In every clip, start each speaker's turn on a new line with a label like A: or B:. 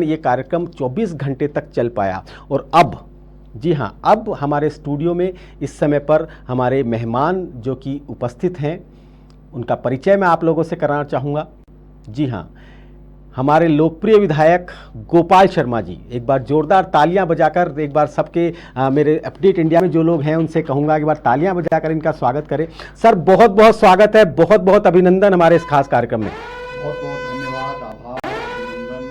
A: ये कार्यक्रम 24 घंटे तक चल पाया। और अब जी हाँ, अब हमारे स्टूडियो में इस समय पर हमारे मेहमान जो कि उपस्थित हैं, उनका परिचय मैं आप लोगों से कराना चाहूँगा। जी हाँ, हमारे लोकप्रिय विधायक गोपाल शर्मा जी, एक बार जोरदार तालियां बजाकर एक बार सबके मेरे अपडेट इंडिया में जो लोग हैं उनसे कहूँगा एक बार तालियां बजाकर इनका स्वागत करें। सर बहुत बहुत स्वागत है, बहुत बहुत अभिनंदन हमारे इस खास कार्यक्रम में।
B: बहुत बहुत धन्यवाद, आभार, अभिनंदन।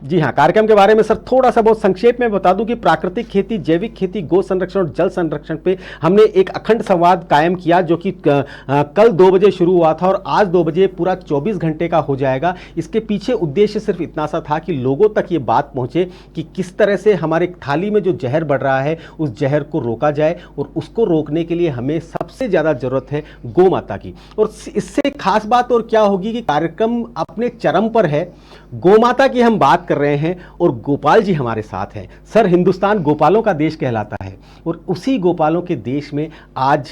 A: जी हाँ, कार्यक्रम के बारे में सर थोड़ा सा बहुत संक्षेप में बता दूं कि प्राकृतिक खेती, जैविक खेती, गो संरक्षण और जल संरक्षण पे हमने एक अखंड संवाद कायम किया जो कि कल 2 बजे शुरू हुआ था और आज 2 बजे पूरा 24 घंटे का हो जाएगा। इसके पीछे उद्देश्य सिर्फ इतना सा था कि लोगों तक ये बात पहुंचे कि किस तरह से हमारे थाली में जो जहर बढ़ रहा है उस जहर को रोका जाए, और उसको रोकने के लिए हमें सबसे ज़्यादा ज़रूरत है गौ माता की। और इससे खास बात और क्या होगी कि कार्यक्रम अपने चरम पर है, गौ माता की हम बात कर रहे हैं और गोपाल जी हमारे साथ हैं। सर, हिंदुस्तान गोपालों का देश कहलाता है और उसी गोपालों के देश में आज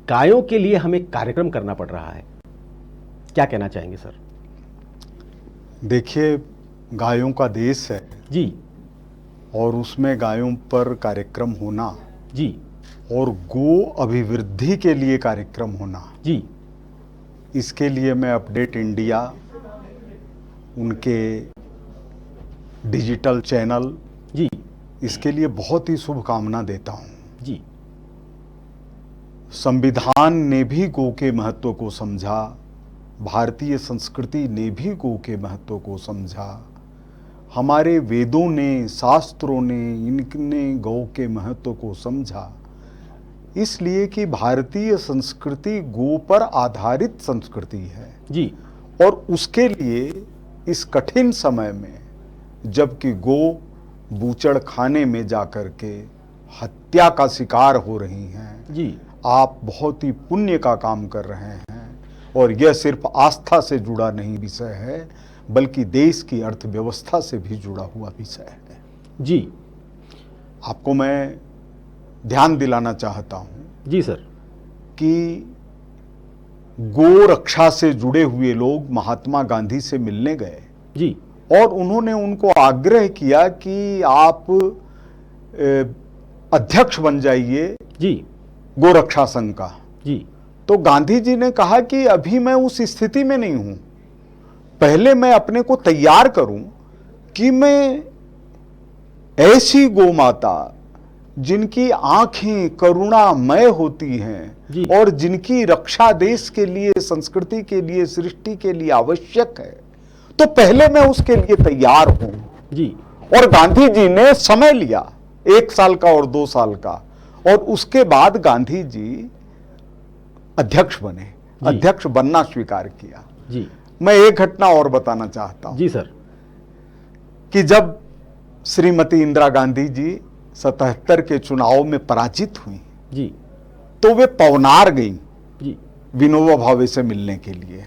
A: गायों के लिए हमें कार्यक्रम करना पड़ रहा है। क्या कहना चाहेंगे सर?
B: देखिए, गायों का देश है
A: जी,
B: और उसमें गायों पर कार्यक्रम होना
A: जी,
B: और गो अभिवृद्धि के लिए कार्यक्रम होना,
A: जी,
B: इसके लिए मैं अपडेट इंडिया, उनके डिजिटल चैनल,
A: जी,
B: इसके लिए बहुत ही शुभकामना देता हूँ।
A: जी,
B: संविधान ने भी गो के महत्व को समझा, भारतीय संस्कृति ने भी गो के महत्व को समझा, हमारे वेदों ने, शास्त्रों ने, इनने गौ के महत्व को समझा, इसलिए कि भारतीय संस्कृति गो पर आधारित संस्कृति है।
A: जी,
B: और उसके लिए इस कठिन समय में, जबकि गो बूचड़ खाने में जाकर के हत्या का शिकार हो रही हैं,
A: जी,
B: आप बहुत ही पुण्य का काम कर रहे हैं। और यह सिर्फ आस्था से जुड़ा नहीं विषय है, बल्कि देश की अर्थव्यवस्था से भी जुड़ा हुआ विषय है।
A: जी,
B: आपको मैं ध्यान दिलाना चाहता हूँ
A: जी सर,
B: कि गो रक्षा से जुड़े हुए लोग महात्मा गांधी से मिलने गए
A: जी,
B: और उन्होंने उनको आग्रह किया कि आप अध्यक्ष बन जाइए
A: जी,
B: गोरक्षा संघ का।
A: जी,
B: तो गांधी जी ने कहा कि अभी मैं उस स्थिति में नहीं हूं, पहले मैं अपने को तैयार करूं कि मैं ऐसी गो माता जिनकी आंखें करुणामय होती हैं और जिनकी रक्षा देश के लिए, संस्कृति के लिए, सृष्टि के लिए आवश्यक है, तो पहले मैं उसके लिए तैयार हूं।
A: जी,
B: और गांधी जी ने समय लिया, 1 साल का और 2 साल का, और उसके बाद गांधी जी अध्यक्ष बने, अध्यक्ष बनना स्वीकार किया।
A: जी,
B: मैं एक घटना और बताना चाहता हूं।
A: जी सर,
B: कि जब श्रीमती इंदिरा गांधी जी 77 के चुनाव में पराजित हुई,
A: जी,
B: तो वे पवनार गई
A: जी,
B: विनोबा भावे से मिलने के लिए।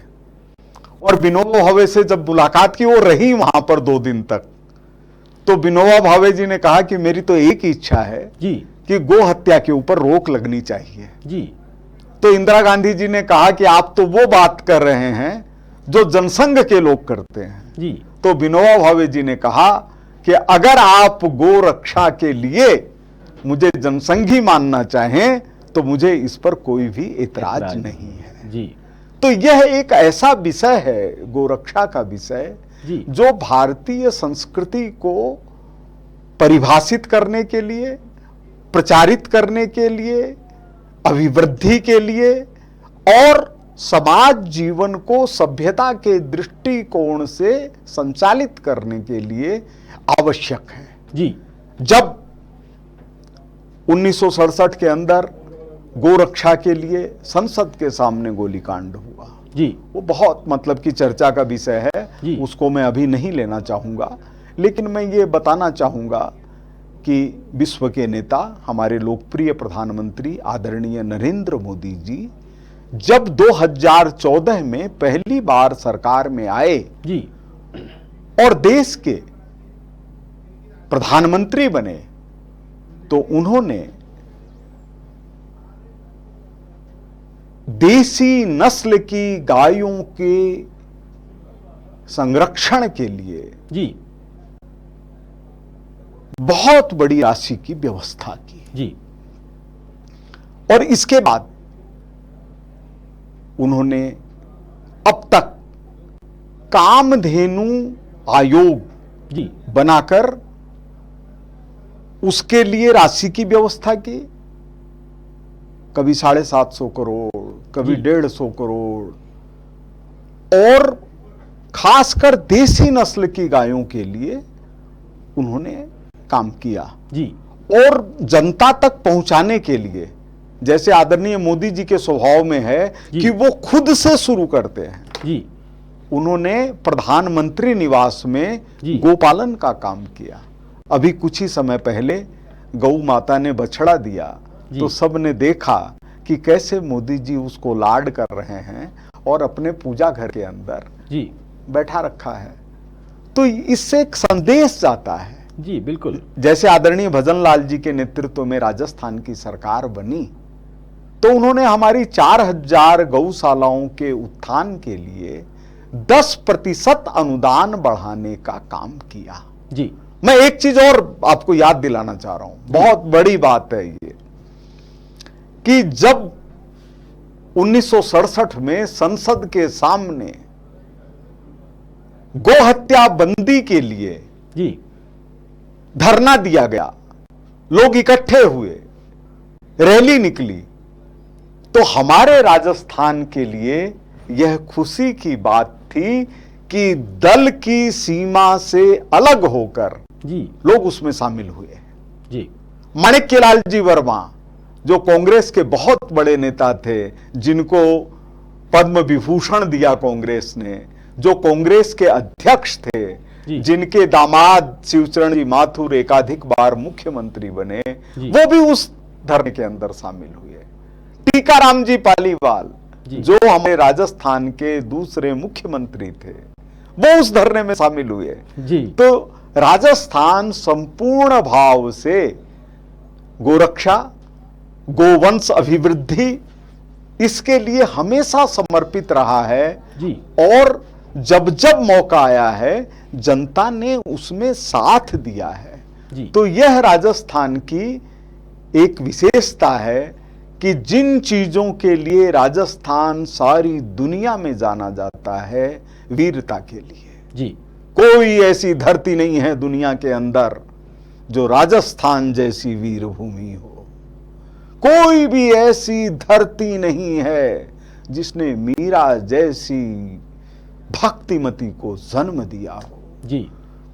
B: और विनोबा भावे से जब मुलाकात की, वो रही वहां पर 2 दिन तक, तो विनोबा भावे जी ने कहा कि मेरी तो एक ही इच्छा है
A: जी,
B: कि गो हत्या के ऊपर रोक लगनी चाहिए।
A: जी,
B: तो इंदिरा गांधी जी ने कहा कि आप तो वो बात कर रहे हैं जो जनसंघ के लोग करते हैं।
A: जी,
B: तो विनोबा भावे जी ने कहा कि अगर आप गो रक्षा के लिए मुझे जनसंघी मानना चाहें तो मुझे इस पर कोई भी इतराज नहीं है।
A: जी,
B: तो यह एक ऐसा विषय है, गोरक्षा का विषय, जो भारतीय संस्कृति को परिभाषित करने के लिए, प्रचारित करने के लिए, अभिवृद्धि के लिए और समाज जीवन को सभ्यता के दृष्टिकोण से संचालित करने के लिए आवश्यक है।
A: जी,
B: जब 1967 के अंदर गोरक्षा के लिए संसद के सामने गोलीकांड हुआ,
A: जी,
B: वो बहुत मतलब की चर्चा का विषय है, उसको मैं अभी नहीं लेना चाहूंगा, लेकिन मैं ये बताना चाहूंगा कि विश्व के नेता, हमारे लोकप्रिय प्रधानमंत्री आदरणीय नरेंद्र मोदी जी जब 2014 में पहली बार सरकार में आए
A: जी,
B: और देश के प्रधानमंत्री बने, तो उन्होंने देसी नस्ल की गायों के संरक्षण के लिए
A: जी,
B: बहुत बड़ी राशि की व्यवस्था की
A: जी।
B: और इसके बाद उन्होंने अब तक कामधेनु आयोग
A: जी।
B: बनाकर उसके लिए राशि की व्यवस्था की, कभी 750 करोड़, कभी 150 करोड़, और खासकर देसी नस्ल की गायों के लिए उन्होंने काम किया
A: जी।
B: और जनता तक पहुंचाने के लिए, जैसे आदरणीय मोदी जी के स्वभाव में है कि वो खुद से शुरू करते हैं
A: जी।
B: उन्होंने प्रधानमंत्री निवास में गोपालन का काम किया। अभी कुछ ही समय पहले गौ माता ने बछड़ा दिया तो सबने देखा कि कैसे मोदी जी उसको लाड कर रहे हैं और अपने पूजा घर के अंदर
A: जी
B: बैठा रखा है। तो इससे एक संदेश जाता है।
A: जी बिल्कुल।
B: जैसे आदरणीय भजन लाल जी के नेतृत्व में राजस्थान की सरकार बनी तो उन्होंने हमारी 4000 गौशालाओं के उत्थान के लिए 10% अनुदान बढ़ाने का काम किया।
A: जी।
B: मैं एक चीज और आपको याद दिलाना चाह रहा हूं, बहुत बड़ी बात है ये, कि जब 1967 में संसद के सामने गोहत्या बंदी के लिए
A: जी
B: धरना दिया गया, लोग इकट्ठे हुए, रैली निकली, तो हमारे राजस्थान के लिए यह खुशी की बात थी कि दल की सीमा से अलग होकर
A: जी
B: लोग उसमें शामिल हुए।
A: जी।
B: माणिक्यलाल जी वर्मा जो कांग्रेस के बहुत बड़े नेता थे, जिनको पद्म विभूषण दिया कांग्रेस ने, जो कांग्रेस के अध्यक्ष थे, जिनके दामाद शिवचरण जी माथुर एकाधिक बार मुख्यमंत्री बने, वो भी उस धरने के अंदर शामिल हुए। टीकाराम जी पालीवाल जो हमारे राजस्थान के दूसरे मुख्यमंत्री थे, वो उस धरने में शामिल हुए।
A: जी।
B: तो राजस्थान संपूर्ण भाव से गोरक्षा, गोवंश अभिवृद्धि, इसके लिए हमेशा समर्पित रहा है
A: जी।
B: और जब जब मौका आया है जनता ने उसमें साथ दिया है
A: जी।
B: तो यह राजस्थान की एक विशेषता है कि जिन चीजों के लिए राजस्थान सारी दुनिया में जाना जाता है, वीरता के लिए
A: जी,
B: कोई ऐसी धरती नहीं है दुनिया के अंदर जो राजस्थान जैसी वीर भूमि हो। कोई भी ऐसी धरती नहीं है जिसने मीरा जैसी भक्तिमती को जन्म दिया हो।
A: जी।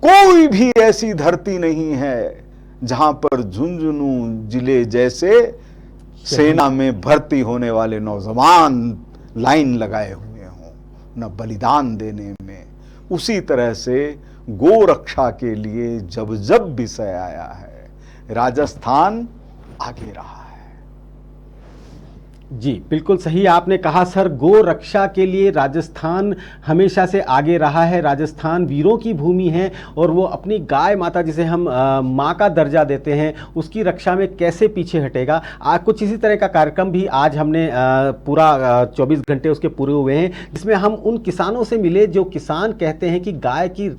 B: कोई भी ऐसी धरती नहीं है जहां पर झुंझुनू जिले जैसे सेना में भर्ती होने वाले नौजवान लाइन लगाए हुए हों, न बलिदान देने में। उसी तरह से गो रक्षा के लिए जब जब विषय आया है, राजस्थान आगे रहा है।
A: जी बिल्कुल सही आपने कहा सर, गो रक्षा के लिए राजस्थान हमेशा से आगे रहा है। राजस्थान वीरों की भूमि है और वो अपनी गाय माता, जिसे हम माँ का दर्जा देते हैं, उसकी रक्षा में कैसे पीछे हटेगा। कुछ इसी तरह का कार्यक्रम भी आज हमने पूरा 24 घंटे उसके पूरे हुए हैं, जिसमें हम उन किसानों से मिले जो किसान कहते हैं कि गाय की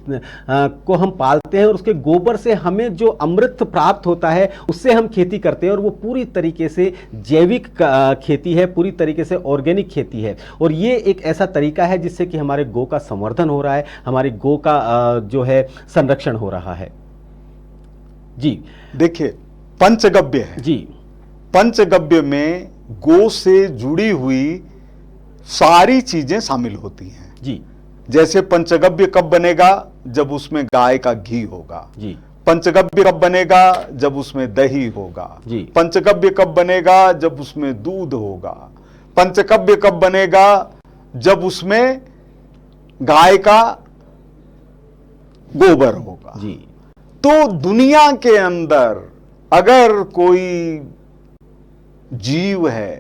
A: को हम पालते हैं और उसके गोबर से हमें जो अमृत प्राप्त होता है उससे हम खेती करते हैं, और वो पूरी तरीके से जैविक खेती है, पूरी तरीके से ऑर्गेनिक खेती है। और ये एक ऐसा तरीका है जिससे कि हमारे गौ का संवर्धन हो रहा है, हमारी गौ का जो है संरक्षण हो रहा है। जी
B: देखिए, पंचगव्य है
A: जी।
B: पंचगव्य में गौ से जुड़ी हुई सारी चीजें शामिल होती हैं
A: जी।
B: जैसे पंचगव्य कब बनेगा? जब उसमें गाय का घी होगा
A: जी।
B: पंचगव्य कब बनेगा? जब उसमें दही होगा
A: जी।
B: पंचगव्य कब बनेगा? जब उसमें दूध होगा। पंचगव्य कब बनेगा? जब उसमें गाय का गोबर होगा।
A: जी।
B: तो दुनिया के अंदर अगर कोई जीव है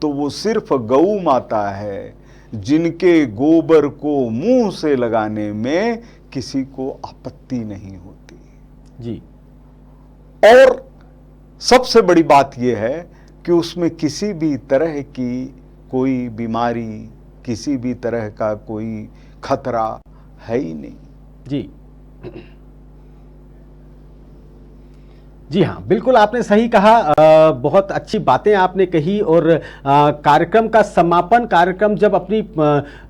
B: तो वो सिर्फ गौ माता है, जिनके गोबर को मुंह से लगाने में किसी को आपत्ति नहीं होती।
A: जी।
B: और सबसे बड़ी बात यह है कि उसमें किसी भी तरह की कोई बीमारी, किसी भी तरह का कोई खतरा है ही नहीं।
A: जी। जी हाँ, बिल्कुल आपने सही कहा। बहुत अच्छी बातें आपने कही। और कार्यक्रम का समापन कार्यक्रम जब अपनी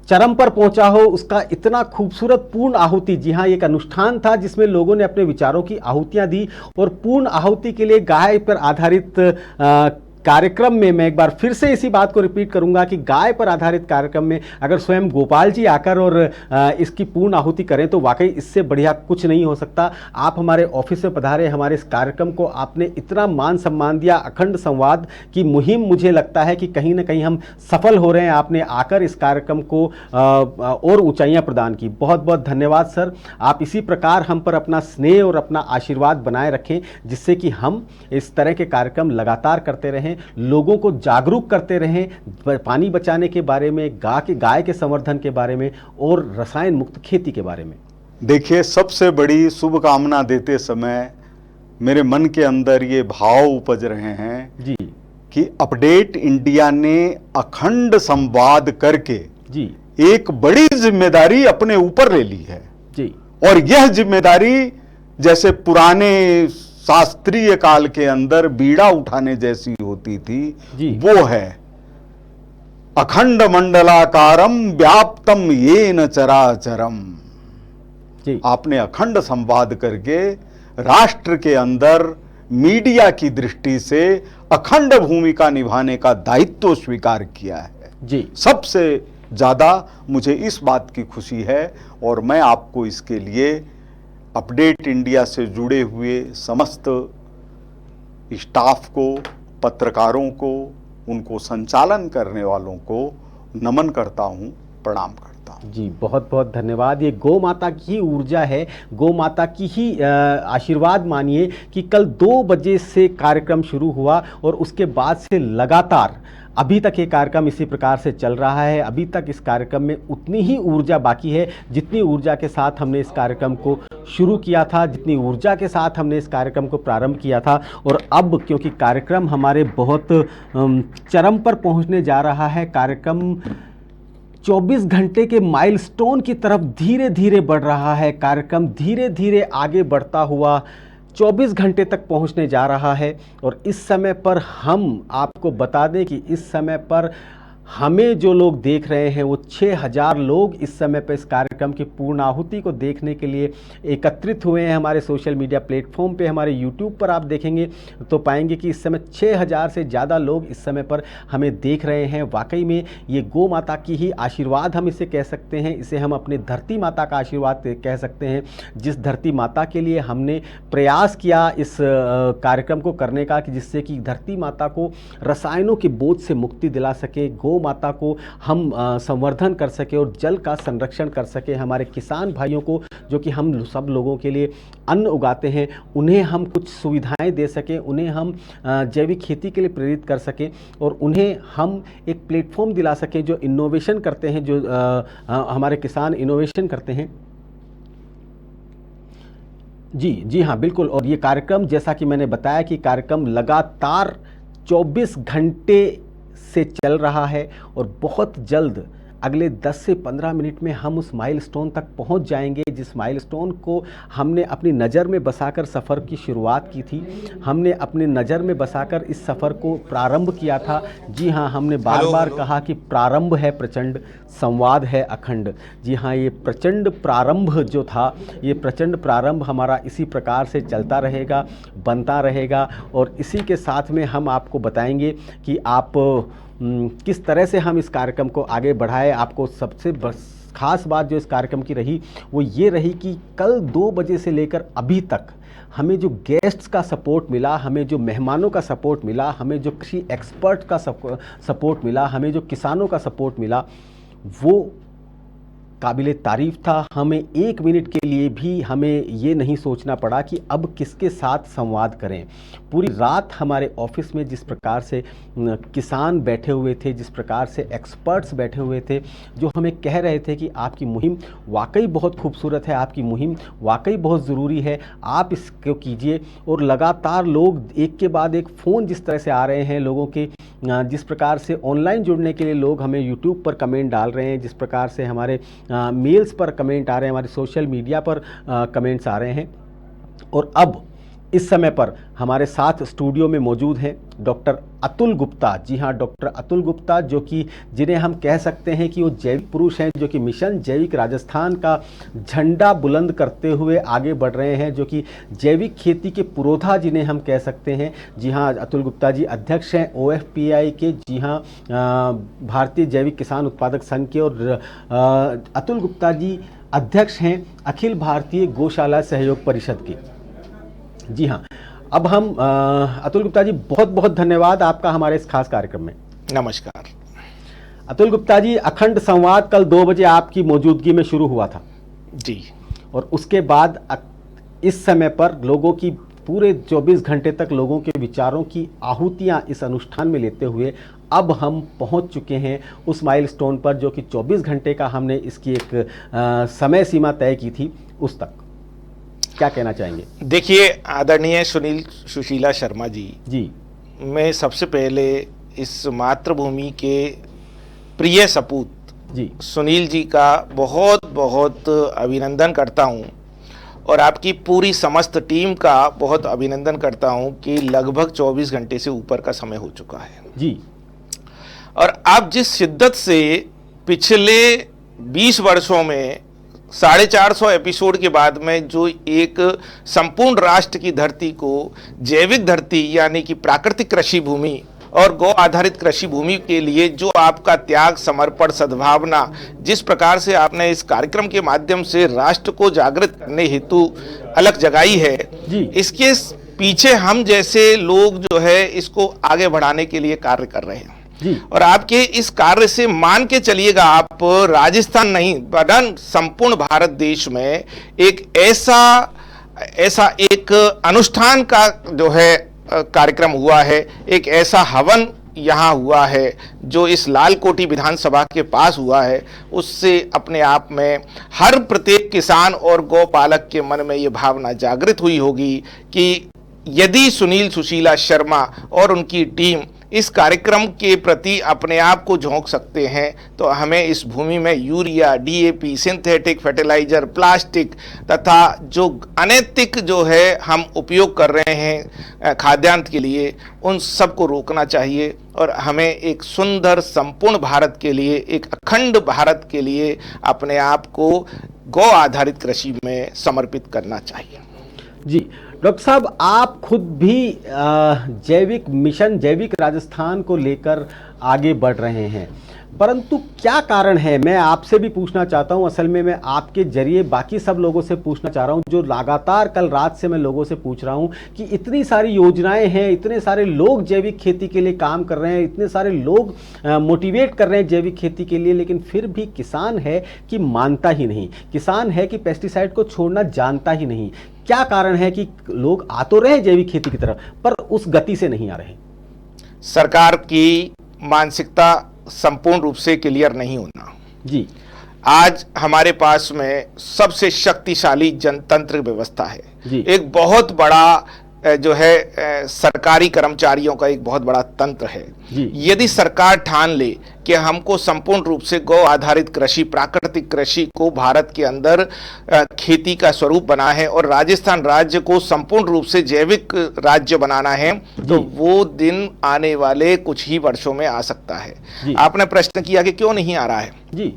A: चरम पर पहुंचा हो, उसका इतना खूबसूरत पूर्ण आहुति, जी हाँ, एक अनुष्ठान था जिसमें लोगों ने अपने विचारों की आहुतियां दी। और पूर्ण आहुति के लिए गाय पर आधारित कार्यक्रम में मैं एक बार फिर से इसी बात को रिपीट करूंगा कि गाय पर आधारित कार्यक्रम में अगर स्वयं गोपाल जी आकर और इसकी पूर्ण आहुति करें तो वाकई इससे बढ़िया कुछ नहीं हो सकता। आप हमारे ऑफिस में पधारे, हमारे इस कार्यक्रम को आपने इतना मान सम्मान दिया। अखंड संवाद की मुहिम, मुझे लगता है कि कहीं ना कहीं हम सफल हो रहे हैं। आपने आकर इस कार्यक्रम को और ऊंचाइयां प्रदान की। बहुत बहुत धन्यवाद सर। आप इसी प्रकार हम पर अपना स्नेह और अपना आशीर्वाद बनाए रखें, जिससे कि हम इस तरह के कार्यक्रम लगातार करते रहें, लोगों को जागरूक करते रहें पानी बचाने के बारे में, गाय के संवर्धन के बारे में और रसायन मुक्त खेती के बारे में।
B: देखिए, सबसे बड़ी शुभकामना देते समय मेरे मन के अंदर ये भाव उपज रहे हैं
A: जी
B: कि अपडेट इंडिया ने अखंड संवाद करके
A: जी
B: एक बड़ी जिम्मेदारी अपने ऊपर ले ली है
A: जी।
B: और यह जिम्मेदारी जैसे पुराने शास्त्रीय काल के अंदर बीड़ा उठाने जैसी होती थी
A: जी।
B: वो है अखंड मंडलाकारम व्याप्तम येन चराचरम।
A: जी।
B: आपने अखंड संवाद करके राष्ट्र के अंदर मीडिया की दृष्टि से अखंड भूमिका निभाने का दायित्व स्वीकार किया है
A: जी।
B: सबसे ज्यादा मुझे इस बात की खुशी है और मैं आपको इसके लिए अपडेट इंडिया से जुड़े हुए समस्त स्टाफ को, पत्रकारों को, उनको संचालन करने वालों को नमन करता हूं, प्रणाम करता हूं।
A: जी, बहुत बहुत धन्यवाद। ये गौ माता की ही ऊर्जा है, गौ माता की ही आशीर्वाद मानिए कि कल 2 बजे से कार्यक्रम शुरू हुआ और उसके बाद से लगातार अभी तक ये कार्यक्रम इसी प्रकार से चल रहा है। अभी तक इस कार्यक्रम में उतनी ही ऊर्जा बाकी है जितनी ऊर्जा के साथ हमने इस कार्यक्रम को शुरू किया था, जितनी ऊर्जा के साथ हमने इस कार्यक्रम को प्रारंभ किया था। और अब क्योंकि कार्यक्रम हमारे बहुत चरम पर पहुंचने जा रहा है, कार्यक्रम 24 घंटे के माइलस्टोन की तरफ धीरे धीरे बढ़ रहा है। कार्यक्रम धीरे धीरे आगे बढ़ता हुआ 24 घंटे तक पहुंचने जा रहा है। और इस समय पर हम आपको बता दें कि इस समय पर हमें जो लोग देख रहे हैं वो 6000 लोग इस समय पर इस कार्यक्रम की पूर्णाहुति को देखने के लिए एकत्रित हुए हैं। हमारे सोशल मीडिया प्लेटफॉर्म पे, हमारे यूट्यूब पर आप देखेंगे तो पाएंगे कि इस समय 6000 से ज़्यादा लोग इस समय पर हमें देख रहे हैं। वाकई में ये गौ माता की ही आशीर्वाद हम इसे कह सकते हैं, इसे हम अपने धरती माता का आशीर्वाद कह सकते हैं, जिस धरती माता के लिए हमने प्रयास किया इस कार्यक्रम को करने का कि जिससे कि धरती माता को रसायनों के बोझ से मुक्ति दिला सके, गौ माता को हम संवर्धन कर सके और जल का संरक्षण कर सके। हमारे किसान भाइयों को जो कि हम सब लोगों के लिए अन्न उगाते हैं, उन्हें हम कुछ सुविधाएं दे सकें, उन्हें हम जैविक खेती के लिए प्रेरित कर सकें और उन्हें हम एक प्लेटफॉर्म दिला सकें जो इनोवेशन करते हैं, जो हमारे किसान इनोवेशन करते हैं। जी हाँ, बिल्कुल। और ये कार्यक्रम, जैसा कि मैंने बताया कि कार्यक्रम लगातार 24 घंटे से चल रहा है और बहुत जल्द अगले 10 से 15 मिनट में हम उस माइलस्टोन तक पहुंच जाएंगे, जिस माइलस्टोन को हमने अपनी नज़र में बसाकर सफ़र की शुरुआत की थी। हमने अपने नज़र में बसाकर इस सफ़र को प्रारंभ किया था। जी हाँ, हमने बार बार कहा कि प्रारंभ है प्रचंड, संवाद है अखंड। जी हाँ, ये प्रचंड प्रारंभ जो था, ये प्रचंड प्रारंभ हमारा इसी प्रकार से चलता रहेगा, बनता रहेगा। और इसी के साथ में हम आपको बताएंगे कि आप किस तरह से हम इस कार्यक्रम को आगे बढ़ाए। आपको सबसे खास बात जो इस कार्यक्रम की रही वो ये रही कि कल 2 बजे से लेकर अभी तक हमें जो गेस्ट्स का सपोर्ट मिला, हमें जो मेहमानों का सपोर्ट मिला, हमें जो कृषि एक्सपर्ट का सपोर्ट मिला, हमें जो किसानों का सपोर्ट मिला, वो काबिले तारीफ़ था। हमें 1 मिनट के लिए भी हमें ये नहीं सोचना पड़ा कि अब किसके साथ संवाद करें। पूरी रात हमारे ऑफिस में जिस प्रकार से किसान बैठे हुए थे, जिस प्रकार से एक्सपर्ट्स बैठे हुए थे, जो हमें कह रहे थे कि आपकी मुहिम वाकई बहुत खूबसूरत है, आपकी मुहिम वाकई बहुत ज़रूरी है, आप इसको कीजिए। और लगातार लोग एक के बाद एक फ़ोन जिस तरह से आ रहे हैं लोगों के, जिस प्रकार से ऑनलाइन जुड़ने के लिए लोग हमें यूट्यूब पर कमेंट डाल रहे हैं, जिस प्रकार से हमारे मेल्स पर कमेंट आ रहे हैं, हमारे सोशल मीडिया पर कमेंट्स आ रहे हैं। और अब इस समय पर हमारे साथ स्टूडियो में मौजूद हैं डॉक्टर अतुल गुप्ता। जी हाँ, डॉक्टर अतुल गुप्ता, जो कि जिन्हें हम कह सकते हैं कि वो जैविक पुरुष हैं, जो कि मिशन जैविक राजस्थान का झंडा बुलंद करते हुए आगे बढ़ रहे हैं, जो कि जैविक खेती के पुरोधा जिन्हें हम कह सकते हैं। जी हाँ, अतुल गुप्ता जी अध्यक्ष हैं OFPI के, जी हाँ, भारतीय जैविक किसान उत्पादक संघ के, और अतुल गुप्ता जी अध्यक्ष हैं अखिल भारतीय गौशाला सहयोग परिषद के। जी हाँ, अब हम अतुल गुप्ता जी, बहुत बहुत धन्यवाद आपका हमारे इस खास कार्यक्रम में।
B: नमस्कार
A: अतुल गुप्ता जी, अखंड संवाद कल 2 बजे आपकी मौजूदगी में शुरू हुआ था
B: जी,
A: और उसके बाद इस समय पर लोगों की पूरे 24 घंटे तक लोगों के विचारों की आहुतियां इस अनुष्ठान में लेते हुए अब हम पहुंच चुके हैं उस माइलस्टोन पर, जो कि 24 घंटे का हमने इसकी एक समय सीमा तय की थी, उस तक क्या कहना चाहेंगे?
C: देखिए आदरणीय सुनील सुशीला शर्मा जी, मैं सबसे पहले इस मातृभूमि के प्रिय सपूत
A: जी
C: सुनील जी का बहुत बहुत अभिनंदन करता हूं, और आपकी पूरी समस्त टीम का बहुत अभिनंदन करता हूं कि लगभग 24 घंटे से ऊपर का समय हो चुका है
A: जी,
C: और आप जिस शिद्दत से पिछले 20 वर्षों में 450 एपिसोड के बाद में जो एक संपूर्ण राष्ट्र की धरती को जैविक धरती यानी कि प्राकृतिक कृषि भूमि और गौ आधारित कृषि भूमि के लिए जो आपका त्याग, समर्पण, सद्भावना, जिस प्रकार से आपने इस कार्यक्रम के माध्यम से राष्ट्र को जागृत करने हेतु अलग जगाई है
A: जी,
C: इसके पीछे हम जैसे लोग जो है इसको आगे बढ़ाने के लिए कार्य कर रहे हैं
A: जी।
C: और आपके इस कार्य से मान के चलिएगा, आप राजस्थान नहीं वरन संपूर्ण भारत देश में एक ऐसा एक अनुष्ठान का जो है कार्यक्रम हुआ है, एक ऐसा हवन यहाँ हुआ है जो इस लालकोटी विधानसभा के पास हुआ है, उससे अपने आप में हर प्रत्येक किसान और गौपालक के मन में ये भावना जागृत हुई होगी कि यदि सुनील सुशीला शर्मा और उनकी टीम इस कार्यक्रम के प्रति अपने आप को झोंक सकते हैं तो हमें इस भूमि में urea, DAP, synthetic fertiliser, plastic तथा जो अनैतिक जो है हम उपयोग कर रहे हैं खाद्यान्न के लिए, उन सबको रोकना चाहिए और हमें एक सुंदर संपूर्ण भारत के लिए, एक अखंड भारत के लिए अपने आप को गौ आधारित कृषि में समर्पित करना चाहिए।
A: जी डॉक्टर साहब, आप खुद भी जैविक मिशन जैविक राजस्थान को लेकर आगे बढ़ रहे हैं, परंतु क्या कारण है, मैं आपसे भी पूछना चाहता हूं। असल में मैं आपके जरिए बाकी सब लोगों से पूछना चाह रहा हूं, जो लगातार कल रात से मैं लोगों से पूछ रहा हूं कि इतनी सारी योजनाएं हैं, इतने सारे लोग जैविक खेती के लिए काम कर रहे हैं, इतने सारे लोग मोटिवेट कर रहे हैं जैविक खेती के लिए, लेकिन फिर भी किसान है कि मानता ही नहीं, किसान है कि पेस्टिसाइड को छोड़ना जानता ही नहीं। क्या कारण है कि लोग आ तो रहे जैविक खेती की तरफ पर उस गति से नहीं आ रहे?
C: सरकार की मानसिकता संपूर्ण रूप से क्लियर नहीं होना
A: जी।
C: आज हमारे पास में सबसे शक्तिशाली जनतंत्र व्यवस्था है
A: जी।
C: एक बहुत बड़ा जो है सरकारी कर्मचारियों का एक बहुत बड़ा तंत्र है
A: जी।
C: यदि सरकार ठान ले कि हमको संपूर्ण रूप से गौ आधारित कृषि, प्राकृतिक कृषि को भारत के अंदर खेती का स्वरूप बना है और राजस्थान राज्य को संपूर्ण रूप से जैविक राज्य बनाना है, तो वो दिन आने वाले कुछ ही वर्षों में आ सकता है। आपने प्रश्न किया कि क्यों नहीं आ रहा है
A: जी।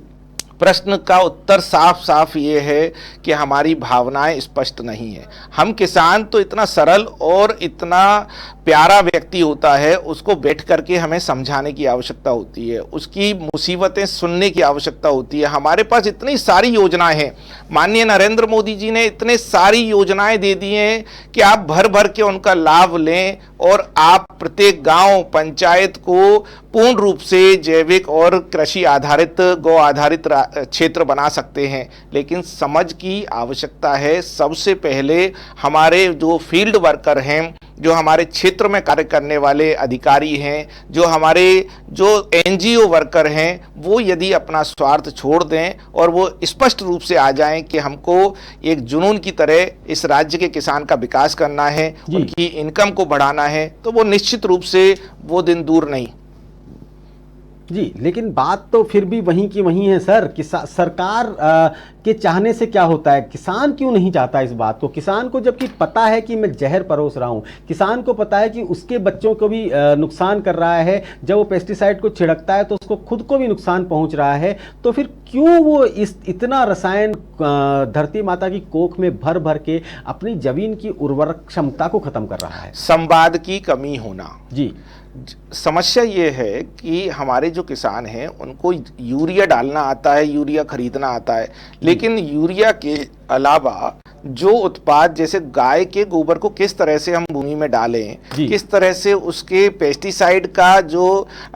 C: प्रश्न का उत्तर साफ साफ ये है कि हमारी भावनाएं स्पष्ट नहीं है। हम किसान तो इतना सरल और इतना प्यारा व्यक्ति होता है, उसको बैठ करके हमें समझाने की आवश्यकता होती है, उसकी मुसीबतें सुनने की आवश्यकता होती है। हमारे पास इतनी सारी योजनाएं हैं, माननीय नरेंद्र मोदी जी ने इतने सारी योजनाएं दे दी हैं कि आप भर भर के उनका लाभ लें और आप प्रत्येक गांव पंचायत को पूर्ण रूप से जैविक और कृषि आधारित गौ आधारित क्षेत्र बना सकते हैं। लेकिन समझ की आवश्यकता है। सबसे पहले हमारे जो फील्ड वर्कर हैं, जो हमारे क्षेत्र में कार्य करने वाले अधिकारी हैं, जो हमारे जो NGO वर्कर हैं, वो यदि अपना स्वार्थ छोड़ दें और वो स्पष्ट रूप से आ जाएं कि हमको एक जुनून की तरह इस राज्य के किसान का विकास करना है, उनकी इनकम को बढ़ाना है, तो वो निश्चित रूप से वो दिन दूर नहीं।
A: जी, लेकिन बात तो फिर भी वहीं की वहीं है सर। सरकार के चाहने से क्या होता है? किसान क्यों नहीं चाहता इस बात को? किसान को जबकि पता है कि मैं जहर परोस रहा हूँ, किसान को पता है कि उसके बच्चों को भी नुकसान कर रहा है, जब वो पेस्टिसाइड को छिड़कता है तो उसको खुद को भी नुकसान पहुंच रहा है, तो फिर क्यों वो इतना रसायन धरती माता की कोख में भर भर के अपनी जमीन की उर्वरक क्षमता को खत्म कर रहा है?
C: संवाद की कमी होना।
A: जी,
C: समस्या ये है कि हमारे जो किसान हैं उनको यूरिया डालना आता है, यूरिया खरीदना आता है, लेकिन यूरिया के अलावा जो उत्पाद, जैसे गाय के गोबर को किस तरह से हम भूमि में डालें, किस तरह से उसके पेस्टिसाइड का जो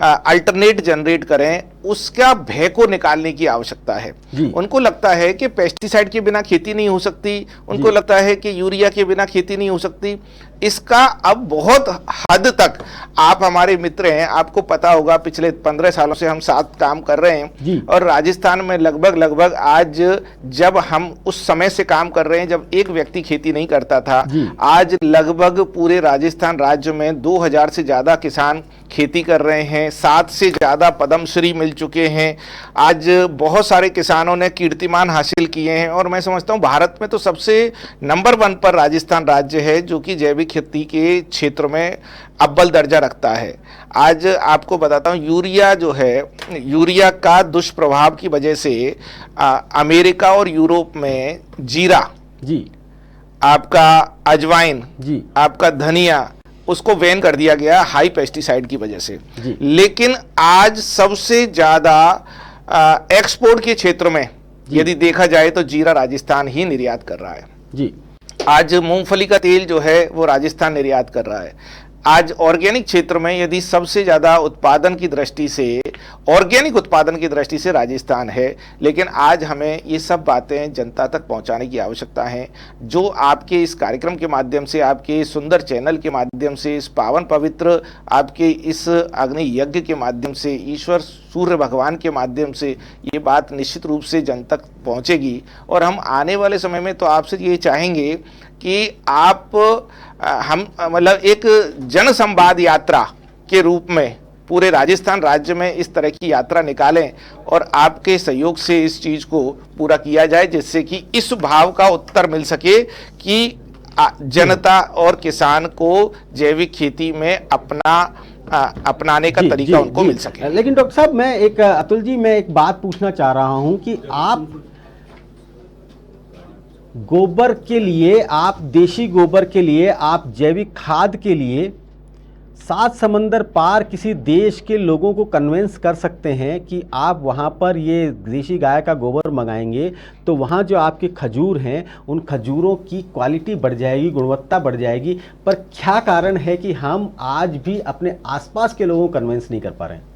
C: अल्टरनेट जनरेट करें, उसका भय को निकालने की आवश्यकता है। उनको लगता है कि पेस्टिसाइड के बिना खेती नहीं हो सकती, उनको लगता है कि यूरिया के बिना खेती नहीं हो सकती। इसका अब बहुत हद तक, आप हमारे मित्र हैं, आपको पता होगा पिछले 15 सालों से हम साथ काम कर रहे हैं, और राजस्थान में लगभग आज, जब हम उस समय से काम कर रहे हैं जब एक व्यक्ति खेती नहीं करता था, आज लगभग पूरे राजस्थान राज्य में 2000 से ज्यादा किसान खेती कर रहे हैं, 7 से ज्यादा पद्मश्री मिल चुके हैं। आज बहुत सारे किसानों ने कीर्तिमान हासिल किए हैं, और मैं समझता हूं भारत में तो सबसे नंबर 1 पर राजस्थान राज्य है जो कि जैविक खेती के क्षेत्र में अव्वल दर्जा रखता है। आज आपको बताता हूं, यूरिया जो है, यूरिया का दुष्प्रभाव की वजह से अमेरिका और यूरोप में जीरा जी, आपका अजवाइन जी, आपका धनिया, उसको बैन कर दिया गया हाई पेस्टिसाइड की वजह से। लेकिन आज सबसे ज्यादा एक्सपोर्ट के क्षेत्र में यदि देखा जाए तो जीरा राजस्थान ही निर्यात कर रहा है जी। आज मूंगफली का तेल जो है वो राजस्थान निर्यात कर रहा है। आज ऑर्गेनिक क्षेत्र में यदि सबसे ज्यादा उत्पादन की दृष्टि से, ऑर्गेनिक उत्पादन की दृष्टि से राजस्थान है। लेकिन आज हमें ये सब बातें जनता तक पहुंचाने की आवश्यकता है, जो आपके इस कार्यक्रम के माध्यम से, आपके इस सुंदर चैनल के माध्यम से, इस पावन पवित्र आपके इस अग्नि यज्ञ के माध्यम से, ईश्वर सूर्य भगवान के माध्यम से ये बात निश्चित रूप से जन तक पहुंचेगी। और हम आने वाले समय में तो आपसे ये चाहेंगे कि आप हम मतलब एक जन संवाद यात्रा के रूप में पूरे राजस्थान राज्य में इस तरह की यात्रा निकालें, और आपके सहयोग से इस चीज को पूरा किया जाए, जिससे कि इस भाव का उत्तर मिल सके कि जनता और किसान को जैविक खेती में अपनाने का तरीका उनको मिल सके।
A: लेकिन डॉक्टर साहब, मैं एक अतुल जी, मैं एक बात पूछना चाह रहा हूं कि आप गोबर के लिए, आप देशी गोबर के लिए, आप जैविक खाद के लिए 7 समंदर पार किसी देश के लोगों को कन्विंस कर सकते हैं कि आप वहाँ पर ये देशी गाय का गोबर मंगाएंगे तो वहाँ जो आपके खजूर हैं उन खजूरों की क्वालिटी बढ़ जाएगी, गुणवत्ता बढ़ जाएगी। पर क्या कारण है कि हम आज भी अपने आसपास के लोगों को कन्विंस नहीं कर पा रहे हैं?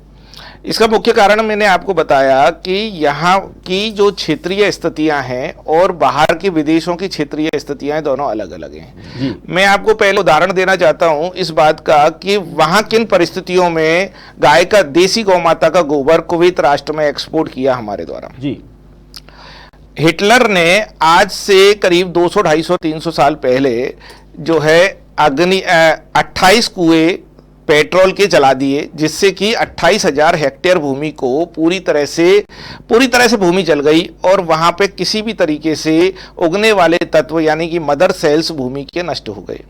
C: इसका मुख्य कारण मैंने आपको बताया कि यहाँ की जो क्षेत्रीय स्थितियां हैं और बाहर के विदेशों की क्षेत्रीय स्थितियां दोनों अलग अलग हैं। मैं आपको पहले उदाहरण देना चाहता हूं इस बात का कि वहां किन परिस्थितियों में गाय का, देसी गौ माता का गोबर कुवैत राष्ट्र में एक्सपोर्ट किया हमारे द्वारा जी। हिटलर ने आज से करीब 200, 250, 300 साल पहले जो है 28 कुएं पेट्रोल के जला दिए, जिससे कि 28,000 हेक्टेयर भूमि को पूरी तरह से भूमि जल गई, और वहां पे किसी भी तरीके से उगने वाले तत्व यानी कि मदर सेल्स भूमि के नष्ट हो गए।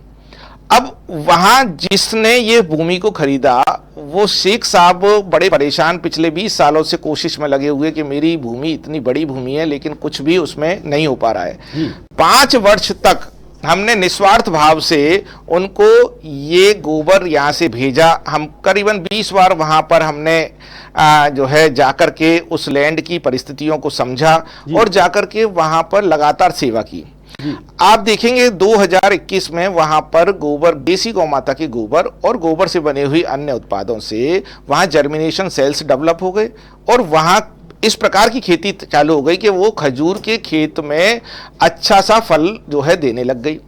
C: अब वहां जिसने ये भूमि को खरीदा वो शेख साहब बड़े परेशान, पिछले 20 सालों से कोशिश में लगे हुए कि मेरी भूमि इतनी बड़ी भूमि है लेकिन कुछ भी उसमें नहीं हो पा रहा है। 5 वर्ष तक हमने निस्वार्थ भाव से उनको ये गोबर यहाँ से भेजा। हम करीबन 20 बार वहाँ पर हमने जो है जाकर के उस लैंड की परिस्थितियों को समझा और जाकर के वहाँ पर लगातार सेवा की। आप देखेंगे 2021 में वहाँ पर गोबर, देसी गौ माता के गोबर और गोबर से बने हुई अन्य उत्पादों से वहाँ जर्मिनेशन सेल्स डेवलप हो गए, और वहाँ इस प्रकार की खेती चालू हो गई कि वो खजूर के खेत में अच्छा सा फल जो है देने लग गई।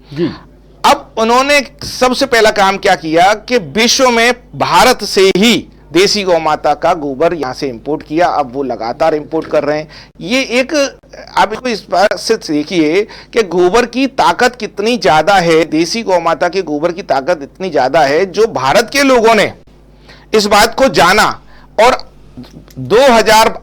C: अब उन्होंने सबसे पहला काम क्या किया कि विश्व में भारत से ही देसी गौ माता का गोबर यहां से इंपोर्ट किया। अब वो लगातार इंपोर्ट कर रहे हैं। ये एक, आप इसको इस बार से देखिए कि गोबर की ताकत कितनी ज्यादा है, देसी गौ माता के गोबर की ताकत इतनी ज्यादा है, जो भारत के लोगों ने इस बात को जाना और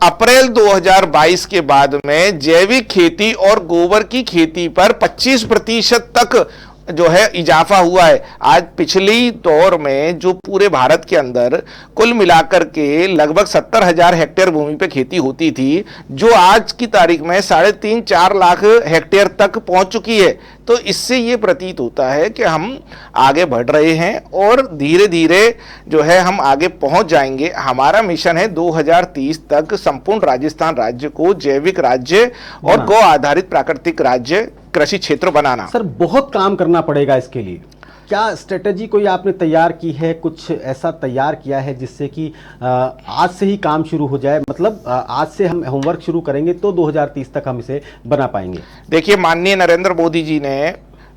C: अप्रैल 2022 के बाद में जैविक खेती और गोबर की खेती पर 25% तक जो है इजाफा हुआ है। आज पिछली दौर में जो पूरे भारत के अंदर कुल मिलाकर के लगभग 70,000 हेक्टेयर भूमि पे खेती होती थी, जो आज की तारीख में 3.5-4 लाख हेक्टेयर तक पहुंच चुकी है। तो इससे ये प्रतीत होता है कि हम आगे बढ़ रहे हैं और धीरे धीरे जो है हम आगे पहुंच जाएंगे। हमारा मिशन है 2030 तक संपूर्ण राजस्थान राज्य को जैविक राज्य और गौ आधारित प्राकृतिक राज्य कृषि क्षेत्र बनाना।
A: सर बहुत काम करना पड़ेगा इसके लिए। क्या स्ट्रेटेजी कोई आपने तैयार की है, कुछ ऐसा तैयार किया है जिससे कि आज से ही काम शुरू हो जाए? मतलब आज से हम होमवर्क शुरू करेंगे तो 2030 तक हम इसे बना पाएंगे।
C: देखिए, माननीय नरेंद्र मोदी जी ने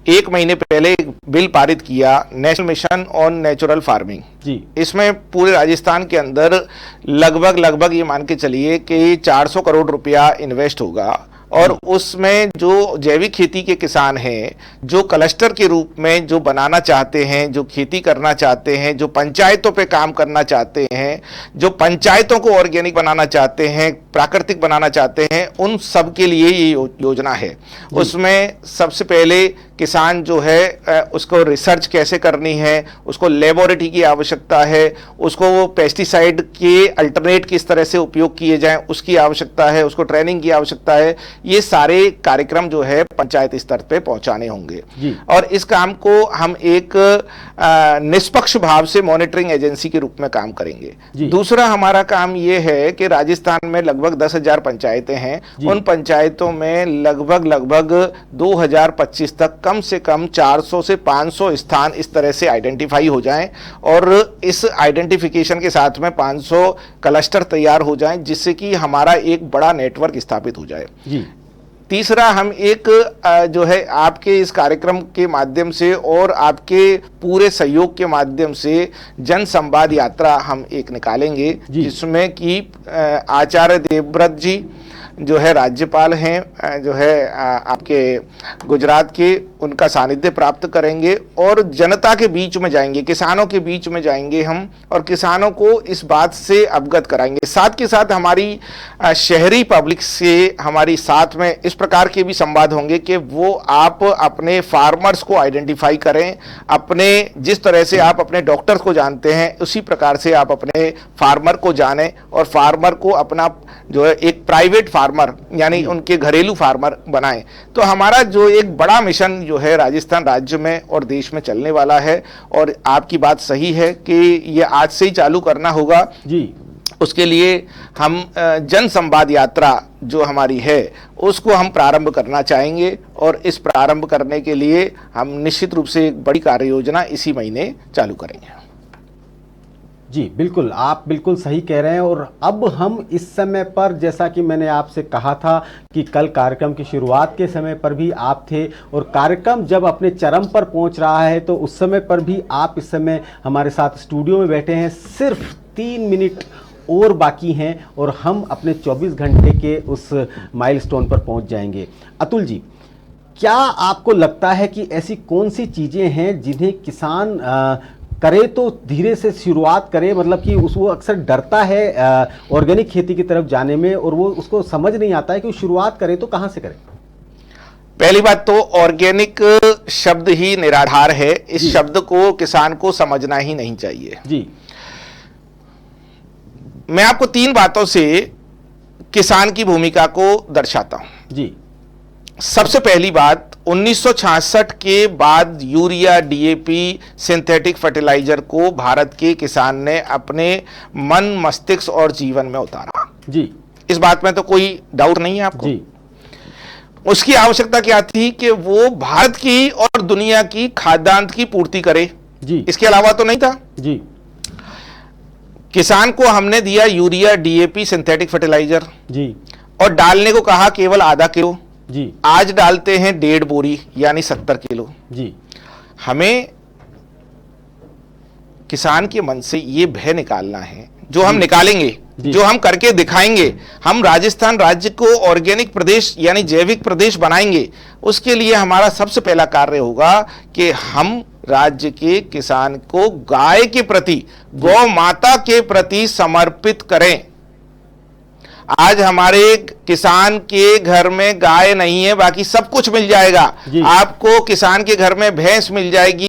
C: 1 महीने पहले एक बिल पारित किया, national mission on natural farming जी। इसमें पूरे राजस्थान के अंदर लगभग ये मान के चलिए कि 400 करोड़ रुपया इन्वेस्ट होगा और उसमें जो जैविक खेती के किसान हैं, जो क्लस्टर के रूप में जो बनाना चाहते हैं, जो खेती करना चाहते हैं, जो पंचायतों पे काम करना चाहते हैं, जो पंचायतों को ऑर्गेनिक बनाना चाहते हैं, प्राकृतिक बनाना चाहते हैं, उन सब के लिए ये योजना है। उसमें सबसे पहले किसान जो है उसको रिसर्च कैसे करनी है, उसको लेबोरेटरी की आवश्यकता है, उसको पेस्टिसाइड के अल्टरनेट किस तरह से उपयोग किए जाएं उसकी आवश्यकता है, उसको ट्रेनिंग की आवश्यकता है। ये सारे कार्यक्रम जो है पंचायत स्तर पे पहुंचाने होंगे और इस काम को हम एक निष्पक्ष भाव से मॉनिटरिंग एजेंसी के रूप में काम करेंगे। दूसरा हमारा काम ये है कि राजस्थान में लगभग 10,000 पंचायतें हैं, उन पंचायतों में लगभग 2025 तक कम से कम 400 से 500 स्थान इस तरह से आइडेंटिफाई हो जाएं और इस आइडेंटिफिकेशन के साथ में 500 क्लस्टर तैयार हो जाएं, जिससे कि हमारा एक बड़ा नेटवर्क स्थापित हो जाए। तीसरा, हम एक जो है आपके इस कार्यक्रम के माध्यम से और आपके पूरे सहयोग के माध्यम से जन संवाद यात्रा हम एक निकालेंगे, जिसमें कि आचार्य देवव्रत जी जो है राज्यपाल हैं, जो है आपके गुजरात के, उनका सानिध्य प्राप्त करेंगे और जनता के बीच में जाएंगे, किसानों के बीच में जाएंगे हम और किसानों को इस बात से अवगत कराएंगे। साथ के साथ हमारी शहरी पब्लिक से हमारी साथ में इस प्रकार के भी संवाद होंगे कि वो आप अपने फार्मर्स को आइडेंटिफाई करें, अपने जिस तरह से आप अपने डॉक्टर्स को जानते हैं उसी प्रकार से आप अपने फार्मर को जानें और फार्मर को अपना जो है एक प्राइवेट फार्मर यानी उनके घरेलू फार्मर बनाएं। तो हमारा जो एक बड़ा मिशन जो है राजस्थान राज्य में और देश में चलने वाला है और आपकी बात सही है कि ये आज से ही चालू करना होगा जी। उसके लिए हम जन संवाद यात्रा जो हमारी है उसको हम प्रारंभ करना चाहेंगे और इस प्रारंभ करने के लिए हम निश्चित रूप से एक बड़ी कार्य योजना इसी महीने चालू करेंगे।
A: जी बिल्कुल, आप बिल्कुल सही कह रहे हैं। और अब हम इस समय पर, जैसा कि मैंने आपसे कहा था कि कल कार्यक्रम की शुरुआत के समय पर भी आप थे और कार्यक्रम जब अपने चरम पर पहुंच रहा है तो उस समय पर भी आप इस समय हमारे साथ स्टूडियो में बैठे हैं। सिर्फ 3 मिनट और बाकी हैं और हम अपने 24 घंटे के उस माइलस्टोन पर पहुंच जाएंगे। अतुल जी, क्या आपको लगता है कि ऐसी कौन सी चीज़ें हैं जिन्हें किसान करे तो धीरे से शुरुआत करे, मतलब कि वो अक्सर डरता है ऑर्गेनिक खेती की तरफ जाने में और वो उसको समझ नहीं आता है कि वो शुरुआत करे तो कहाँ से करे?
C: पहली बात तो ऑर्गेनिक शब्द ही निराधार है, इस शब्द को किसान को समझना ही नहीं चाहिए जी। मैं आपको 3 बातों से किसान की भूमिका को दर्शाता हूं जी। सबसे पहली बात, 1966 के बाद यूरिया, डीएपी, सिंथेटिक फर्टिलाइजर को भारत के किसान ने अपने मन, मस्तिष्क और जीवन में उतारा जी। इस बात में तो कोई डाउट नहीं है आपको जी। उसकी आवश्यकता क्या थी कि वो भारत की और दुनिया की खाद्यान्न की पूर्ति करे जी, इसके अलावा तो नहीं था जी। किसान को हमने दिया यूरिया, डीएपी, सिंथेटिक फर्टिलाइजर जी और डालने को कहा केवल आधा किलो जी। आज डालते हैं 1.5 बोरी यानी 70 किलो जी। हमें किसान के मन से ये भय निकालना है, जो हम निकालेंगे, जो हम करके दिखाएंगे। हम राजस्थान राज्य को ऑर्गेनिक प्रदेश यानी जैविक प्रदेश बनाएंगे। उसके लिए हमारा सबसे पहला कार्य होगा कि हम राज्य के किसान को गाय के प्रति, गौ माता के प्रति समर्पित करें आज हमारे किसान के घर में गाय नहीं है, बाकी सब कुछ मिल जाएगा। आपको किसान के घर में भैंस मिल जाएगी,